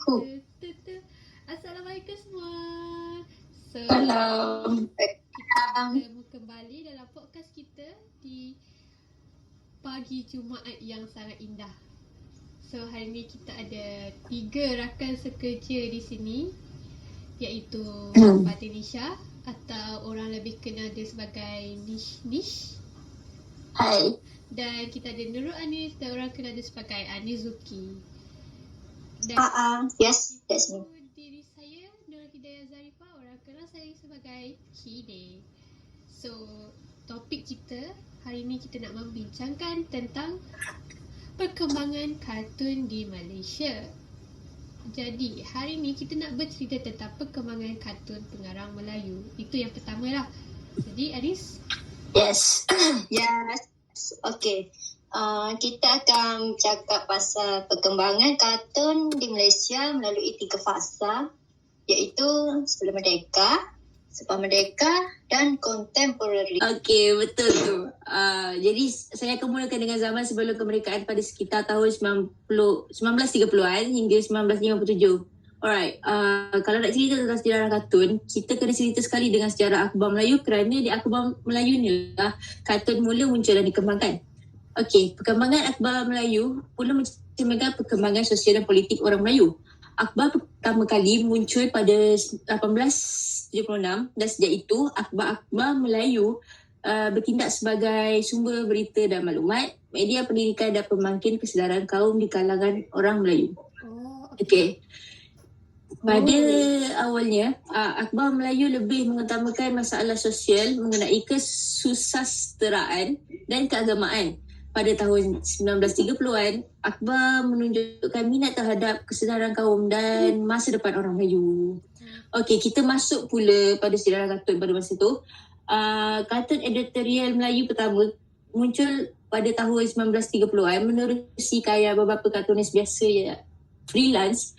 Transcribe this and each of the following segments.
Cool. Assalamualaikum semua. So, Salam. kita bertemu kembali dalam podcast kita di pagi Jumaat yang sangat indah. So, hari ni kita ada 3 rakan sekerja di sini, iaitu Fatinisha atau orang lebih kenal dia sebagai Nish. Hai. Dan kita ada Nurul Anis dan orang kenal dia sebagai Anizuki. Dan Yes, that's me. diri saya, Nurul Hidayah Zarifah, orang kenal saya sebagai Hide. So, topik kita hari ni kita nak membincangkan tentang perkembangan kartun di Malaysia. Jadi, hari ni kita nak bercerita tentang perkembangan kartun pengarang Melayu. Itu yang pertama lah. Jadi, Anis? Yes. Yes. Okay. Kita akan cakap pasal perkembangan kartun di Malaysia melalui 3 fasa, iaitu sebelum merdeka, selepas merdeka dan contemporary. Okey, betul tu. Jadi saya akan mulakan dengan zaman sebelum kemerdekaan pada sekitar tahun 1930-an hingga 1957. Alright, kalau nak cerita tentang sejarah kartun, kita kena cerita sekali dengan sejarah akhbar Melayu kerana di akhbar Melayu ni lah kartun mula muncul dan dikembangkan. Okey, perkembangan akhbar Melayu mula mencerminkan perkembangan sosial dan politik orang Melayu. Akhbar pertama kali muncul pada 1876 dan sejak itu akhbar-akhbar Melayu bertindak sebagai sumber berita dan maklumat, media pendidikan dan pembangkit kesedaran kaum di kalangan orang Melayu. Okey. Pada awalnya, akhbar Melayu lebih mengutamakan masalah sosial mengenai kesusasteraan dan keagamaan. Pada tahun 1930-an, akhbar menunjukkan minat terhadap kesedaran kaum dan masa depan orang Melayu. Okey, kita masuk pula pada sejarah kartun pada masa itu. Kartun editorial Melayu pertama muncul pada tahun 1930-an menerusi karya beberapa kartunis biasa ya, freelance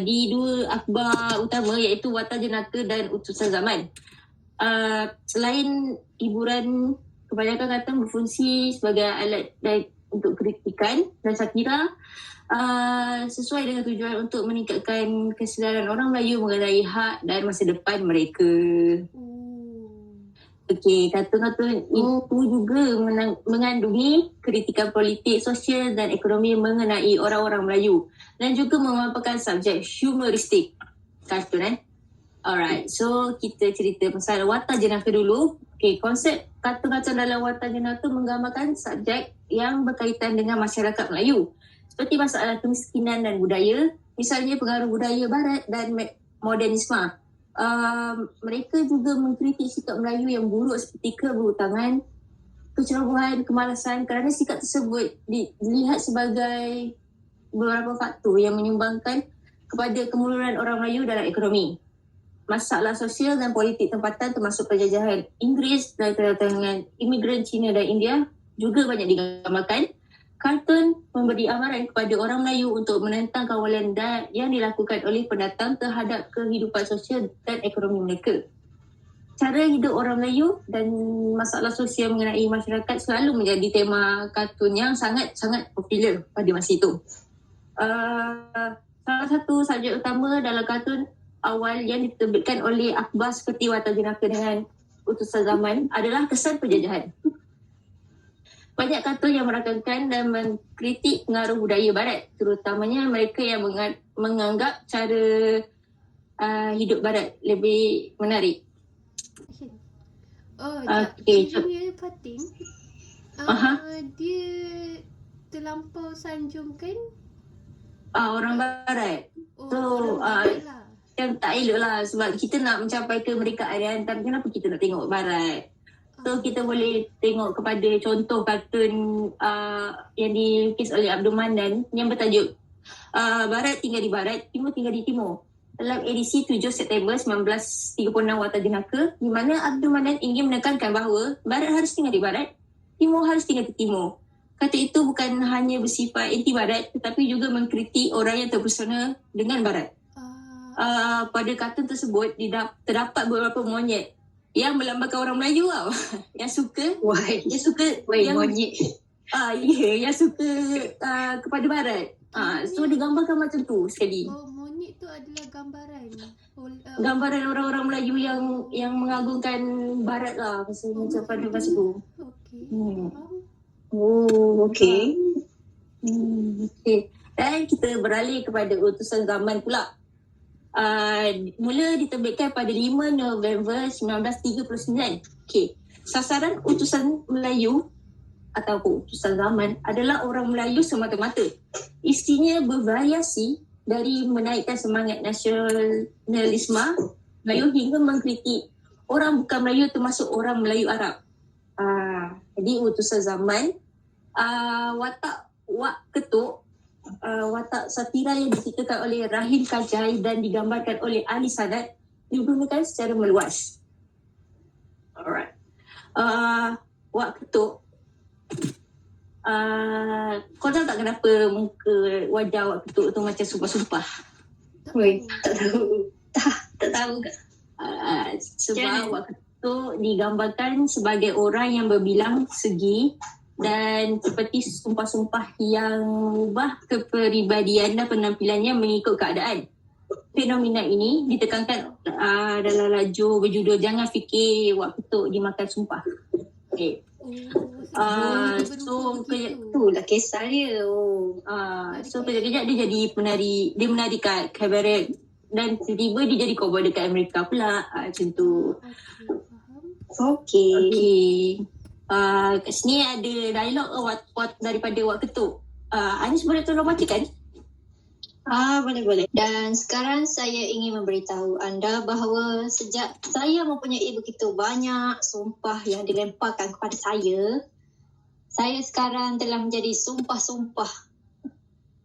di 2 akhbar utama iaitu Warta Jenaka dan Utusan Zaman. Selain hiburan, kebanyakan kartun berfungsi sebagai alat untuk kritikan dan satira sesuai dengan tujuan untuk meningkatkan kesedaran orang Melayu mengenai hak dan masa depan mereka. Okey, kartun-kartun itu juga mengandungi kritikan politik, sosial dan ekonomi mengenai orang-orang Melayu dan juga memaparkan subjek humoristik kartun. Alright, so kita cerita pasal Warta Jenaka dulu. Okey, konsep kartun-kartun dalam Warta Jenaka menggambarkan subjek yang berkaitan dengan masyarakat Melayu seperti masalah kemiskinan dan budaya, misalnya pengaruh budaya barat dan modernisme. Mereka juga mengkritik sikap Melayu yang buruk seperti keberhutangan, kecerobohan, kemalasan kerana sikap tersebut dilihat sebagai beberapa faktor yang menyumbangkan kepada kemunduran orang Melayu dalam ekonomi. Masalah sosial dan politik tempatan termasuk penjajahan Inggeris dan kedatangan imigran Cina dan India juga banyak digambarkan. Kartun memberi amaran kepada orang Melayu untuk menentang kawalan yang dilakukan oleh pendatang terhadap kehidupan sosial dan ekonomi mereka. Cara hidup orang Melayu dan masalah sosial mengenai masyarakat selalu menjadi tema kartun yang sangat-sangat popular pada masa itu. Salah satu subjek utama dalam kartun awal yang diterbitkan oleh akhbar seperti Warta Jenaka dengan Utusan Zaman adalah kesan penjajahan. Banyak kartun yang merakamkan dan mengkritik pengaruh budaya barat, terutamanya mereka yang menganggap cara hidup barat lebih menarik. Engineer Fatin, dia terlampau sanjungkan orang barat. Yang tak elok lah sebab kita nak mencapai kemerdekaan kan, tapi kenapa kita nak tengok barat? So kita boleh tengok kepada contoh kartun yang dilukis oleh Abdul Manan yang bertajuk Barat tinggal di Barat, Timur tinggal di Timur. Dalam edisi 7 September 1936 Warta Jenaka, di mana Abdul Manan ingin menekankan bahawa Barat harus tinggal di Barat, Timur harus tinggal di Timur. Kata itu bukan hanya bersifat anti Barat tetapi juga mengkritik orang yang terpesona dengan Barat. Pada kartun tersebut terdapat beberapa monyet yang melambangkan orang Melayu tau. Yang suka Monyet. yang suka kepada barat. So digambarkan macam tu sekali. Monyet tu adalah gambaran. Gambaran orang-orang Melayu yang mengagungkan barat lah macam pada masa tu. Okey. Faham. Oh, okey. Okay. Dan kita beralih kepada utusan zaman pula. Mula diterbitkan pada 5 November 1939. Okay. Sasaran utusan Melayu ataupun utusan zaman adalah orang Melayu semata-mata. Isinya bervariasi dari menaikkan semangat nasionalisme Melayu hingga mengkritik orang bukan Melayu termasuk orang Melayu Arab. Jadi utusan zaman, watak Wak Ketuk, watak satira yang diciptakan oleh Rahim Kajai dan digambarkan oleh Ali Sadat digunakan secara meluas. Alright. Wak Ketuk, kau tahu tak kenapa muka wajah Wak Ketuk tu macam sumpah-sumpah? Woi, tak tahu. Tak tahu ke? Sebab Wak Ketuk digambarkan sebagai orang yang berbilang segi dan seperti sumpah-sumpah yang mengubah kepribadian dan penampilannya mengikut keadaan. Fenomena ini ditekankan dalam laju berjudul Jangan Fikir Wak Ketuk Dimakan Sumpah. Okay. So Itulah kisah dia. so kejap-kejap dia jadi penari, dia menari kat kabaret dan tiba-tiba dia jadi cowboy dekat Amerika pula. Macam tu. Okey. Kat sini ada dialog daripada Wak Ketuk. Anis boleh tolong bacakan? Boleh. Dan sekarang saya ingin memberitahu anda bahawa sejak saya mempunyai begitu banyak sumpah yang dilemparkan kepada saya sekarang telah menjadi sumpah-sumpah.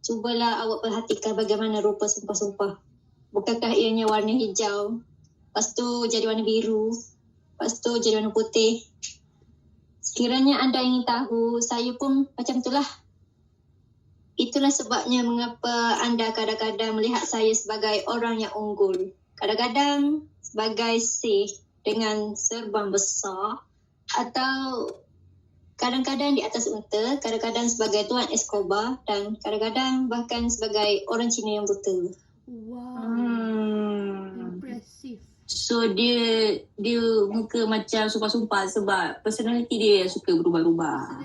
Cubalah awak perhatikan bagaimana rupa sumpah-sumpah. Bukankah ianya warna hijau, lepas tu jadi warna biru, lepas tu jadi warna putih. Sekiranya anda ingin tahu, saya pun macam itulah. Itulah sebabnya mengapa anda kadang-kadang melihat saya sebagai orang yang unggul. Kadang-kadang sebagai Syekh dengan serban besar atau kadang-kadang di atas unta, kadang-kadang sebagai Tuan Escobar dan kadang-kadang bahkan sebagai orang Cina yang buta. Wow. Impressive. So dia muka macam sumpah-sumpah sebab personality dia suka berubah-ubah.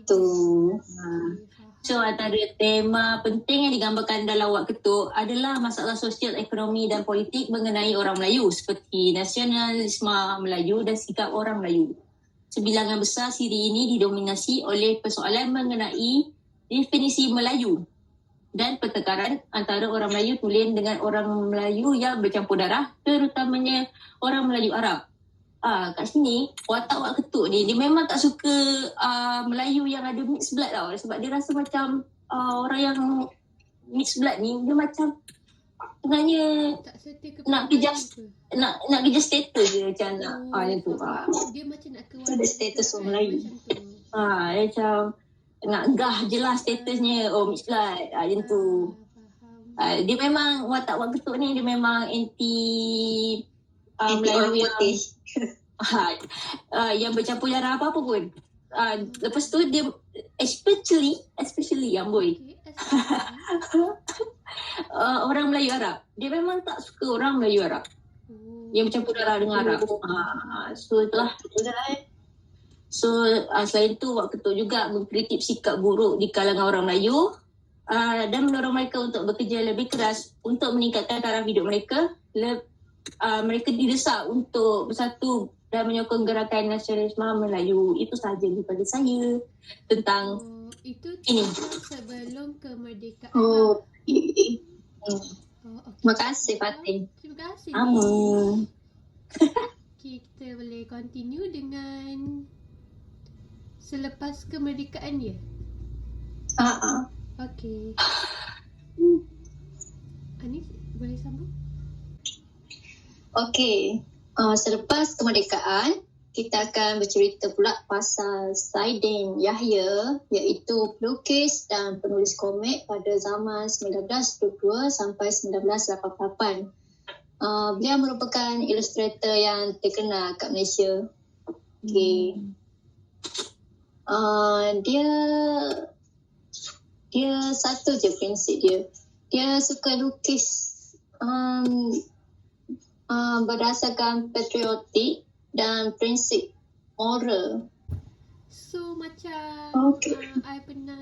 Tu. So antara tema penting yang digambarkan dalam Wak Ketuk adalah masalah sosial, ekonomi dan politik mengenai orang Melayu seperti nasionalisme Melayu dan sikap orang Melayu. Sebilangan besar siri ini didominasi oleh persoalan mengenai definisi Melayu dan pertengkaran antara orang Melayu Tulen dengan orang Melayu yang bercampur darah, terutamanya orang Melayu Arab. Kat sini, watak Wak Ketuk ni, dia memang tak suka Melayu yang ada mixed blood tau. Sebab dia rasa macam orang yang mixed blood ni, dia macam sebenarnya nak kejar status dia macam nak. Macam tu. Dia macam nak keluar Ada status orang Melayu. Dia macam nak gah je lah statusnya. Mixed blood. Macam tu. Dia memang, watak Wak Ketuk ni, dia memang anti Melayu yang putih. Yang bercampur darah apa-apa pun. Lepas tu dia especially yang boy. Orang Melayu Arab. Dia memang tak suka orang Melayu Arab yang bercampur darah dengan Arab. So itulah. So selain tu Wak Ketuk juga mengkritik sikap buruk di kalangan orang Melayu dan mendorong mereka untuk bekerja lebih keras untuk meningkatkan taraf hidup mereka. Mereka didesak untuk bersatu dan menyokong gerakan nasionalisme Melayu. Itu sahaja daripada saya tentang itu ini. Sebelum kemerdekaan. Okay. Terima kasih Fatin. Terima kasih. Okay, kita boleh continue dengan selepas kemerdekaan dia. Okay. Anis, boleh sambung? Okey, selepas kemerdekaan, kita akan bercerita pula pasal Saidin Yahya, iaitu pelukis dan penulis komik pada zaman 1922 sampai 1988. Beliau merupakan ilustrator yang terkenal kat Malaysia. Okey. Dia Dia satu je prinsip dia. Dia suka lukis berdasarkan patriotik dan prinsip moral. So macam Okay. saya pernah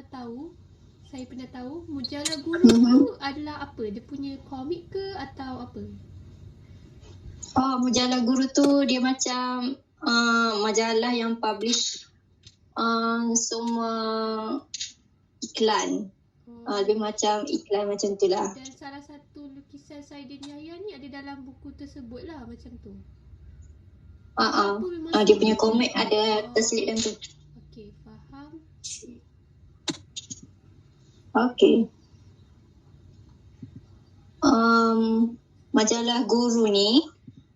tahu Mujallah Guru tu adalah apa? Dia punya komik ke atau apa? Mujallah Guru tu dia macam majalah yang publish semua iklan. Lebih macam iklan macam tu lah. Dan salah satu lukisan Saidin Yahya ni ada dalam buku tersebut lah macam tu. Dia punya komik ada terselit dalam tu. Okey, faham. Okay. Majalah Guru ni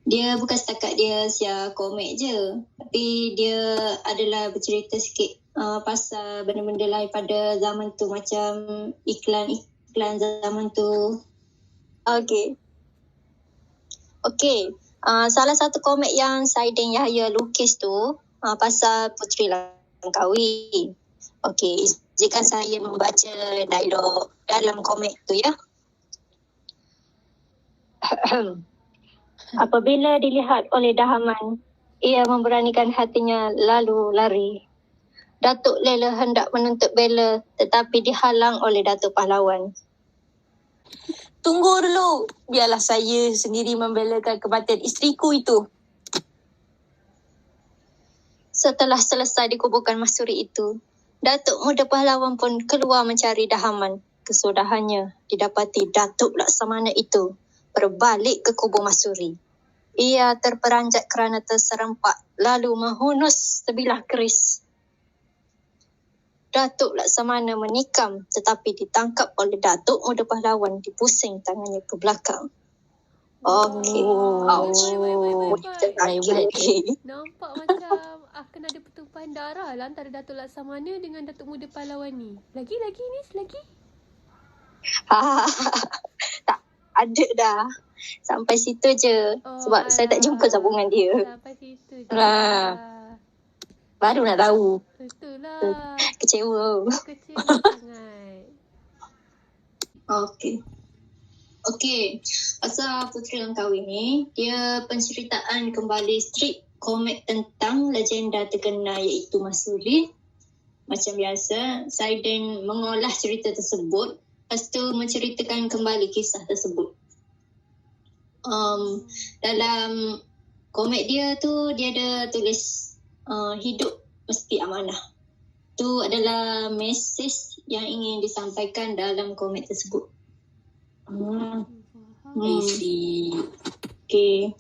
dia bukan setakat dia share komik je, tapi dia adalah bercerita sikit pasal benda-benda lain pada zaman tu, macam iklan zaman tu. Okay. Salah satu komik yang Saidin Yahya lukis tu pasal Puteri Langkawi. Okay, izinkan saya membaca dialog dalam komik tu ya. Apabila dilihat oleh Dahaman, ia memberanikan hatinya lalu lari. Datuk Lela hendak menuntut bela tetapi dihalang oleh Datuk Pahlawan. Tunggu dulu. Biarlah saya sendiri membelakan kematian isteriku itu. Setelah selesai dikuburkan Masuri itu, Datuk Muda Pahlawan pun keluar mencari Dahaman. Kesudahannya didapati Datuk Laksamana itu berbalik ke kubur Masuri. Ia terperanjat kerana terserempak lalu menghunus sebilah keris. Datuk Laksamana menikam tetapi ditangkap oleh Datuk Muda Pahlawan, dipusing tangannya ke belakang. Okey. Nampak macam akan ada pertumpahan darah lah antara Datuk Laksamana dengan Datuk Muda Pahlawan ni. Lagi ni selagi? Tak ada dah. Sampai situ je. Sebab saya tak jumpa sambungan dia. Sampai situ je. Baru nak tahu. Betul lah. Kecewa. Kecewa sangat. Okey. Pasal Puteri Langkawi ni, dia penceritaan kembali strip komik tentang legenda terkenal iaitu Masuri. Macam biasa, Saidin mengolah cerita tersebut, lepas tu menceritakan kembali kisah tersebut. Dalam komik dia tu, dia ada tulis hidup mesti amanah. Itu adalah mesej yang ingin disampaikan dalam komik tersebut. Okay.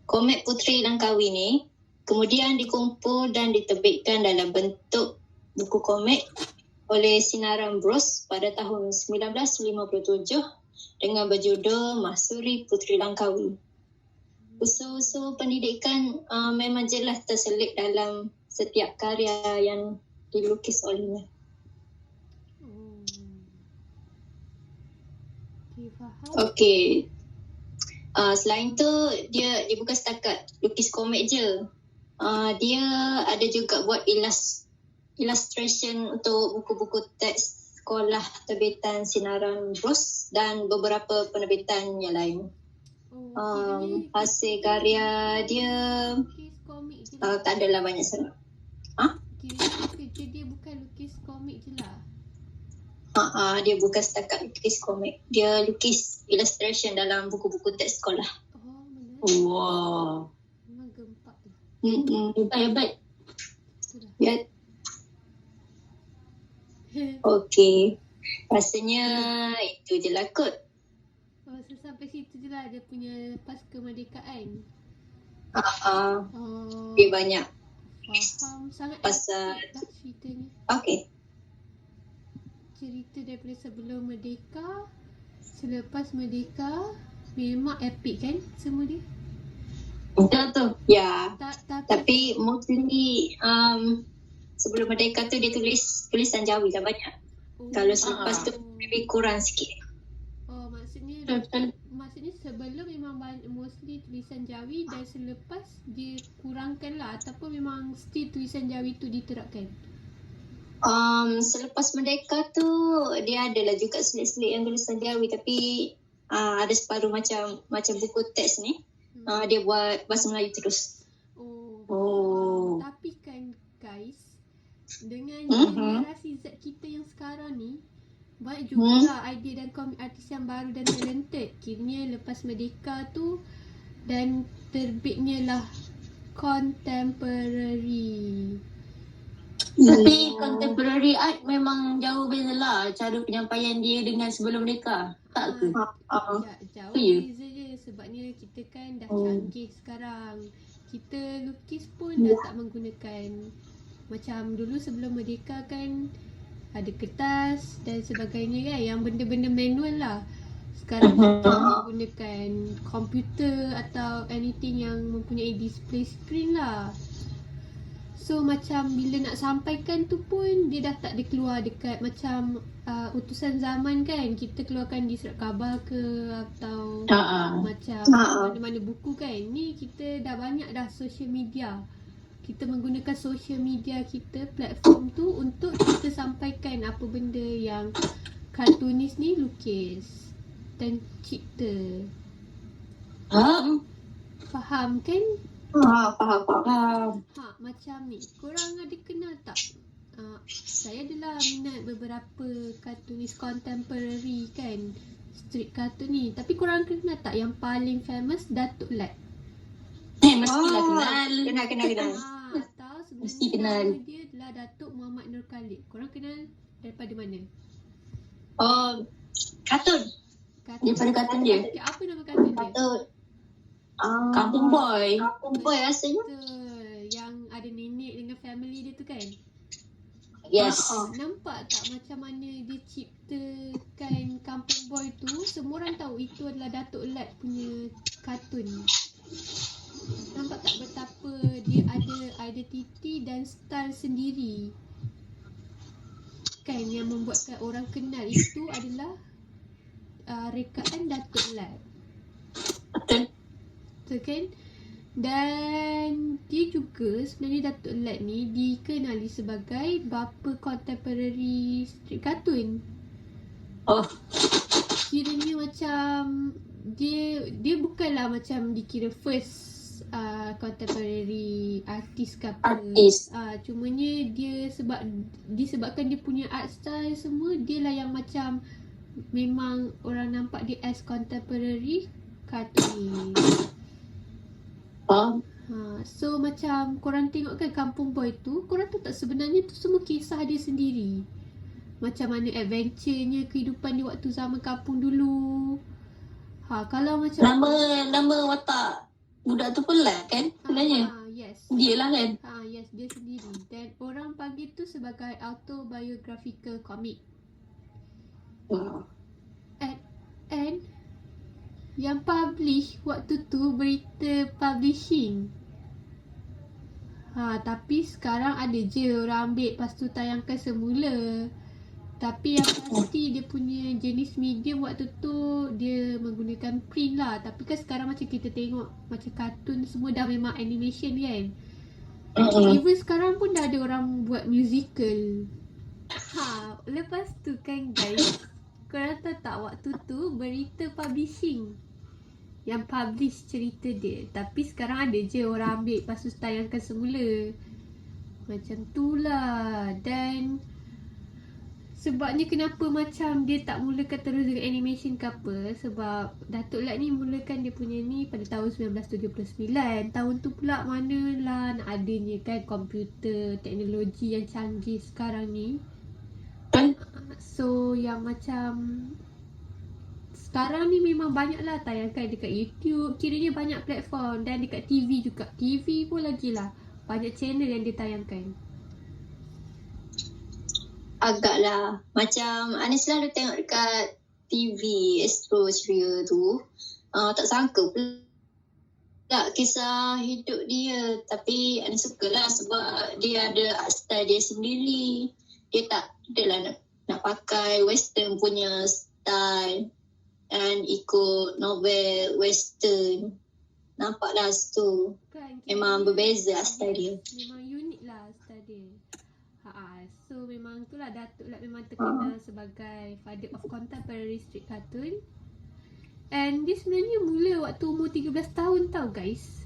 Komik Puteri Langkawi ni kemudian dikumpul dan diterbitkan dalam bentuk buku komik oleh Sinaran Bros pada tahun 1957 dengan berjudul Masuri Puteri Langkawi. Usul-usul pendidikan memang jelas terselit dalam setiap karya yang dilukis olehnya. Okey. Selain tu, dia bukan setakat lukis komik je. Dia ada juga buat illustration untuk buku-buku teks sekolah terbitan Sinaran Bros dan beberapa penerbitan yang lain. Hasil karya dia tak adalah banyak sangat. Kerja dia bukan lukis komik je lah. Dia bukan setakat lukis komik. Dia lukis illustration dalam buku-buku teks sekolah. Wow. Memang gempak lah. Hebat. Ya. Okey. Rasanya itu je lah kot. So sampai situ je lah dia punya pas kemerdekaan. Dia banyak Faham sangat pasal lah ceritanya. Okey. Cerita daripada sebelum merdeka, selepas merdeka, memang epic kan semua dia? Betul tu. Ya. Tapi mostly sebelum merdeka tu dia tulis tulisan Jawi lah banyak. Kalau selepas tu lebih kurang sikit. Maksudnya sebelum memang mostly tulisan Jawi dan selepas dia kurangkan lah ataupun memang still tulisan Jawi tu diterapkan? Selepas merdeka tu dia adalah juga selit-selit yang tulisan Jawi, tapi ada separuh macam buku teks ni. Dia buat bahasa Melayu terus. Tapi kan guys, dengan generasi Z kita yang sekarang ni, banyak juga idea dan artis yang baru dan talented. Kiranya lepas merdeka tu dan terbitnya lah contemporary. Tapi contemporary art memang jauh beza lah cara penyampaian dia dengan sebelum merdeka. Tak ke? Jauh Ya. beza je, sebabnya kita kan dah canggih sekarang. Kita lukis pun dah tak menggunakan macam dulu sebelum merdeka kan, ada kertas dan sebagainya kan, yang benda-benda manual lah. Sekarang kita menggunakan komputer atau anything yang mempunyai display screen lah. So macam bila nak sampaikan tu pun dia dah tak ada keluar dekat macam utusan zaman kan. Kita keluarkan di surat khabar ke atau macam mana-mana buku kan. Ni kita dah banyak dah social media. Kita menggunakan social media kita, platform tu untuk kita sampaikan apa benda yang kartunis ni lukis dan cipta. Faham kan? Faham. Macam ni. Korang ada kenal tak? Saya adalah minat beberapa kartunis contemporary kan, street cartoon ni. Tapi korang kenal tak yang paling famous, Datuk Lat? Mestilah kenal. Kenal. Atau Mesti sebenarnya kenal. nama dia adalah Datuk Muhammad Nur Khalid. Korang kenal daripada mana? Kartun. Daripada kartun dia. Okay, apa nama kartun dia? Kartun. Kampung Boy. Kampung Boy rasanya. Betul. Yang ada nenek dengan family dia tu kan? Yes. Nampak tak macam mana dia ciptakan Kampung Boy tu? Semua orang tahu itu adalah Datuk Lat punya kartun. Nampak tak betapa dia ada identiti dan style sendiri? Kan yang membuatkan orang kenal itu adalah rekaan Datuk Lat. Betul. Betul kan? Dan dia juga sebenarnya Datuk Lat ni dikenali sebagai bapa contemporary street cartoon. Kiranya macam dia bukanlah macam dikira first contemporary artist ke apa. Cumanya dia disebabkan dia punya art style semua, dia lah yang macam memang orang nampak dia as contemporary cartoonist. So macam korang tengok kan Kampung Boy tu, korang tahu tak sebenarnya tu semua kisah dia sendiri. Macam mana adventure-nya kehidupan dia waktu zaman kampung dulu. Kalau macam Nama watak budak tu pun lah kan sebenarnya. Yes. Dia lah kan. Yes, dia sendiri. Dan orang panggil tu sebagai autobiographical comic. And yang publish waktu tu Berita Publishing. Tapi sekarang ada je orang ambil lepas tu tayangkan semula. Tapi yang pasti dia punya jenis medium waktu tu dia menggunakan print lah. Tapi kan sekarang macam kita tengok macam kartun semua dah memang animation kan. Even sekarang pun dah ada orang buat musical. Lepas tu kan guys, korang tahu tak waktu tu Berita Publishing yang publish cerita dia. Tapi sekarang ada je orang ambil lepas tu tayangkan semula. Macam tu lah. Dan sebabnya kenapa macam dia tak mulakan terus dengan animation ke apa, sebab Datuk Lat ni mulakan dia punya ni pada tahun 1979. Tahun tu pula manalah nak adanya kan komputer, teknologi yang canggih sekarang ni. So yang macam sekarang ni memang banyaklah tayangkan dekat YouTube, kiranya banyak platform, dan dekat TV juga. TV pun lagi lah, banyak channel yang ditayangkan. Agaklah. Macam Ani selalu tengok dekat TV Astro Ceria tu. Tak sangka pula kisah hidup dia. Tapi Ani sukalah sebab dia ada art style dia sendiri. Dia tak adalah nak pakai western punya style dan ikut novel western. Nampaklah situ Kan, memang berbeza style dia. Memang unik lah style dia. So So memang itulah Datuk Lat memang terkenal sebagai father of contemporary street cartoon. And dia sebenarnya mula waktu umur 13 tahun tau guys.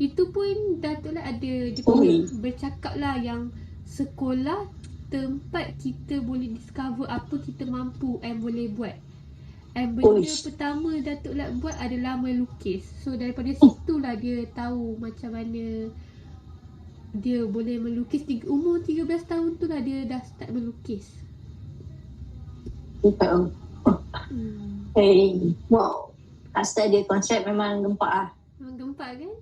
Itu pun Datuk Lat ada dia punya bercakap lah yang sekolah tempat kita boleh discover apa kita mampu and boleh buat. And benda pertama Datuk Lat buat adalah melukis. So daripada situlah dia tahu macam mana dia boleh melukis. Umur 13 tahun tu lah dia dah start melukis. Wow. Asal dia konsep memang gempak lah. Memang gempak kan?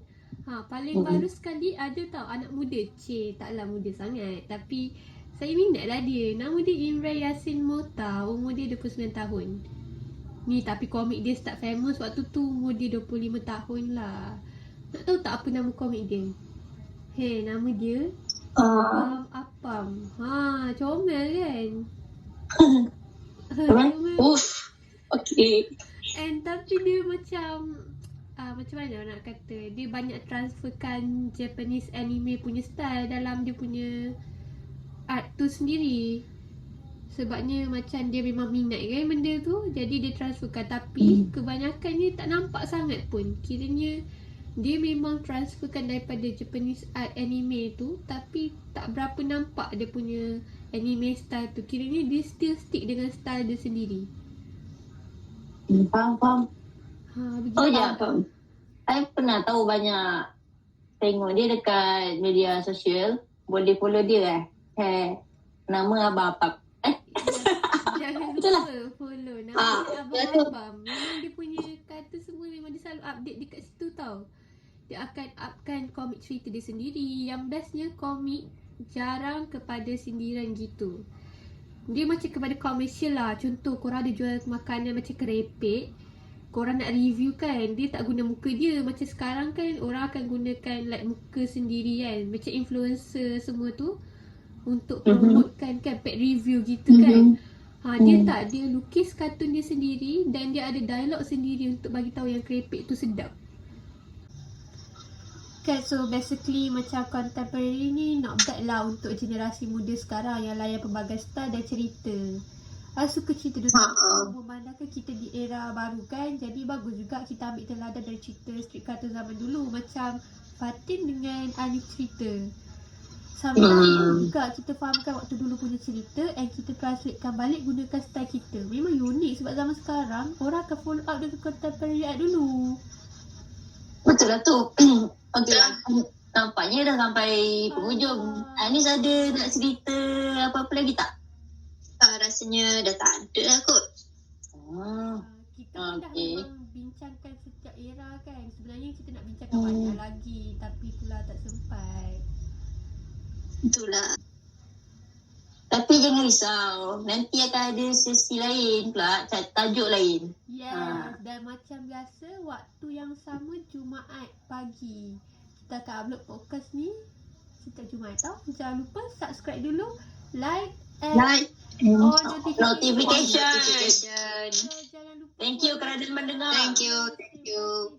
Paling baru sekali ada tau anak muda. Taklah muda sangat. Tapi saya minat lah dia. Nama dia Imran Yasin Mota. Umur dia 29 tahun. Ni tapi komik dia start famous waktu tu umur dia 25 tahun lah. Nak tahu tak apa nama komik dia? Nama dia Apam. Comel kan? Comel. Okay. And tapi dia macam mana nak kata, dia banyak transferkan Japanese anime punya style dalam dia punya art tu sendiri. Sebabnya macam dia memang minat kan benda tu, jadi dia transferkan. Tapi kebanyakannya tak nampak sangat pun. Kiranya dia memang transferkan daripada Japanese art anime tu, tapi tak berapa nampak dia punya anime style tu. Kiranya dia still stick dengan style dia sendiri. Faham. Begitu. Saya pernah tahu banyak tengok dia dekat media sosial. Boleh follow dia nama Abang Apam. Jangan lupa follow nama dia Abang Apam. Memang dia punya kata semua memang dia selalu update dekat situ tau. Dia akan upkan komik cerita dia sendiri. Yang bestnya komik jarang kepada sindiran gitu. Dia macam kepada komersial lah. Contoh korang ada jual makanan macam kerepek, korang nak review kan, dia tak guna muka dia. Macam sekarang kan orang akan gunakan like muka sendiri kan, macam influencer semua tu untuk promotekan kan pack review gitu kan. Dia tak, dia lukis kartun dia sendiri dan dia ada dialog sendiri untuk bagi tahu yang kerepek tu sedap. Kan, so basically macam contemporary ni not bad lah untuk generasi muda sekarang yang layan pelbagai style dan cerita. Suka cerita dulu. Memandangkan kita di era baru kan, jadi bagus juga kita ambil teladan dari cerita street cartoon zaman dulu. Macam Fatin dengan Ani cerita. Sometimes juga kita fahamkan waktu dulu punya cerita and kita translatekan balik gunakan style kita. Memang unik sebab zaman sekarang orang akan follow up dengan contemporary art dulu. Betul lah tu. Okay lah. Nampaknya dah sampai penghujung. Anis ada nak cerita apa-apa lagi tak? Rasanya dah tak ada lah kot. Kita pun dah memang bincangkan setiap era kan. Sebenarnya kita nak bincangkan banyak lagi, tapi itulah tak sempat. Itulah. Tapi jangan risau, nanti akan ada sesi lain pula, tajuk lain. Yes, dan macam biasa waktu yang sama Jumaat pagi kita akan upload podcast ni setiap Jumaat tau. Jangan lupa subscribe dulu, like and on notification. Thank you kerana mendengar. Thank you.